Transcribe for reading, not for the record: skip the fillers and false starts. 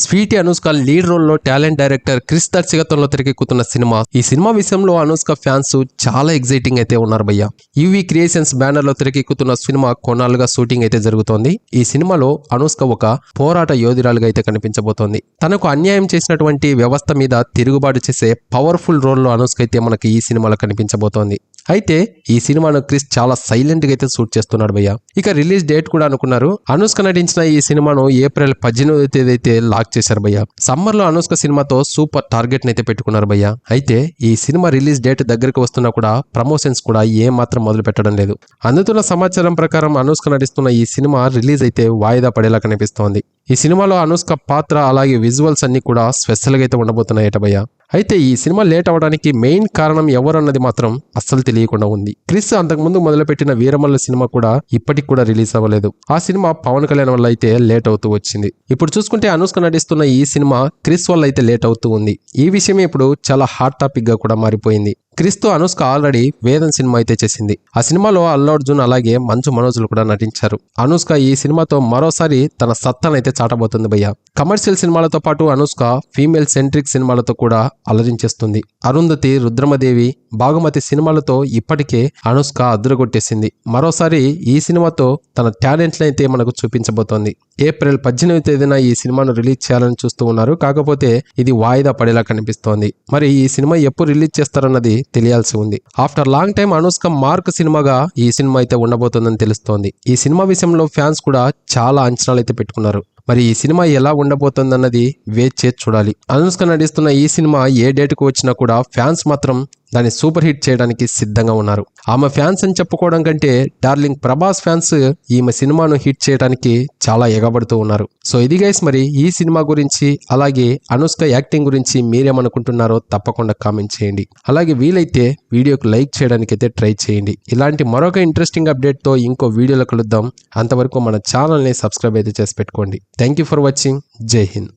Sweety Anushka lead role లో talent director Chris దర్శకత్వంలో తెరకెక్కుతున్న సినిమా. ఈ సినిమా విషయంలో అనుష్క ఫ్యాన్స్ చాలా ఎగ్జైటింగ్ అయితే ఉన్నారు భయ్య. యూవీ క్రియేషన్స్ బ్యానర్ లో తెరకెక్కుతున్న సినిమా కొన్నాళ్ళుగా షూటింగ్ అయితే జరుగుతోంది. ఈ సినిమాలో అనుష్క ఒక పోరాట యోధురాలుగా అయితే కనిపించబోతోంది. తనకు అన్యాయం చేసినటువంటి వ్యవస్థ మీద తిరుగుబాటు చేసే పవర్ఫుల్ రోల్ లో అనుష్క అయితే మనకి ఈ సినిమాలో కనిపించబోతోంది. అయితే ఈ సినిమాను క్రిస్ చాలా సైలెంట్ గా అయితే షూట్ చేస్తున్నాడు భయ్య. ఇక రిలీజ్ డేట్ కూడా అనుకున్నారు. అనుష్క నటించిన ఈ సినిమాను ఏప్రిల్ 18వ తేదీ అయితే లాక్ చేశారు భయ్య. సమ్మర్ లో అనుష్క సినిమాతో సూపర్ టార్గెట్ అయితే పెట్టుకున్నారు భయ్య. అయితే ఈ సినిమా రిలీజ్ డేట్ దగ్గరకు వస్తున్నా కూడా ప్రమోషన్స్ కూడా ఏ మాత్రం మొదలు పెట్టడం లేదు. అందుతున్న సమాచారం ప్రకారం అనుష్క నటిస్తున్న ఈ సినిమా రిలీజ్ అయితే వాయిదా పడేలా కనిపిస్తోంది. ఈ సినిమాలో అనుష్క పాత్ర అలాగే విజువల్స్ అన్ని కూడా స్పెషల్ గా అయితే ఉండబోతున్నాయట భయ్య. అయితే ఈ సినిమా లేట్ అవడానికి మెయిన్ కారణం ఎవరన్నది మాత్రం అస్సలు తెలియకుండా ఉంది. క్రిస్ అంతకుముందు మొదలుపెట్టిన వీరమల్ల సినిమా కూడా ఇప్పటికి కూడా రిలీజ్ అవ్వలేదు. ఆ సినిమా పవన్ కళ్యాణ్ వల్ల అయితే లేట్ అవుతూ వచ్చింది. ఇప్పుడు చూసుకుంటే అనుష్క నటిస్తున్న ఈ సినిమా క్రిస్ వల్ల అయితే లేట్ అవుతూ ఉంది. ఈ విషయమే ఇప్పుడు చాలా హాట్ టాపిక్ గా కూడా మారిపోయింది. క్రిస్ తో అనుష్క ఆల్రెడీ వేదం సినిమా అయితే చేసింది. ఆ సినిమాలో అల్లు అర్జున్ అలాగే మంచు మనోజ్లు కూడా నటించారు. అనుష్క ఈ సినిమాతో మరోసారి తన సత్తానైతే చాటబోతుంది భయ్య. కమర్షియల్ సినిమాలతో పాటు అనుష్క ఫీమేల్ సెంట్రిక్ సినిమాలతో కూడా అలరించేస్తుంది. అరుంధతి, రుద్రమదేవి, బాగుమతి సినిమాలతో ఇప్పటికే అనుష్క అద్దురగొట్టేసింది. మరోసారి ఈ సినిమాతో తన టాలెంట్ అయితే మనకు చూపించబోతోంది. ఏప్రిల్ 18వ తేదీన ఈ సినిమాను రిలీజ్ చేయాలని చూస్తూ ఉన్నారు. కాకపోతే ఇది వాయిదా పడేలా కనిపిస్తోంది. మరి ఈ సినిమా ఎప్పుడు రిలీజ్ చేస్తారన్నది తెలియాల్సి ఉంది. After long time Anushka mark సినిమాగా ఈ సినిమా అయితే ఉండబోతోందని తెలుస్తోంది. ఈ సినిమా విషయంలో ఫ్యాన్స్ కూడా చాలా అంచనాలు అయితే పెట్టుకున్నారు. మరి ఈ సినిమా ఎలా ఉండబోతుందన్నది వేచి చేసి చూడాలి. అనుష్క నటిస్తున్న ఈ సినిమా ఏ డేట్కు వచ్చినా కూడా ఫ్యాన్స్ మాత్రం దాన్ని సూపర్ హిట్ చేయడానికి సిద్ధంగా ఉన్నారు. ఆమె ఫ్యాన్స్ అని చెప్పుకోవడం కంటే డార్లింగ్ ప్రభాస్ ఫ్యాన్స్ ఈమె సినిమాను హిట్ చేయడానికి చాలా ఎగబడుతూ ఉన్నారు. సో ఇది గైస్, మరి ఈ సినిమా గురించి అలాగే అనుష్క యాక్టింగ్ గురించి మీరేమనుకుంటున్నారో తప్పకుండా కామెంట్ చేయండి. అలాగే వీలైతే వీడియోకి లైక్ చేయడానికి అయితే ట్రై చేయండి. ఇలాంటి మరొక ఇంట్రెస్టింగ్ అప్డేట్ తో ఇంకో వీడియోలో కలుద్దాం. అంతవరకు మన ఛానల్ని సబ్స్క్రైబ్ అయితే చేసి పెట్టుకోండి. Thank you for watching. జై హింద్.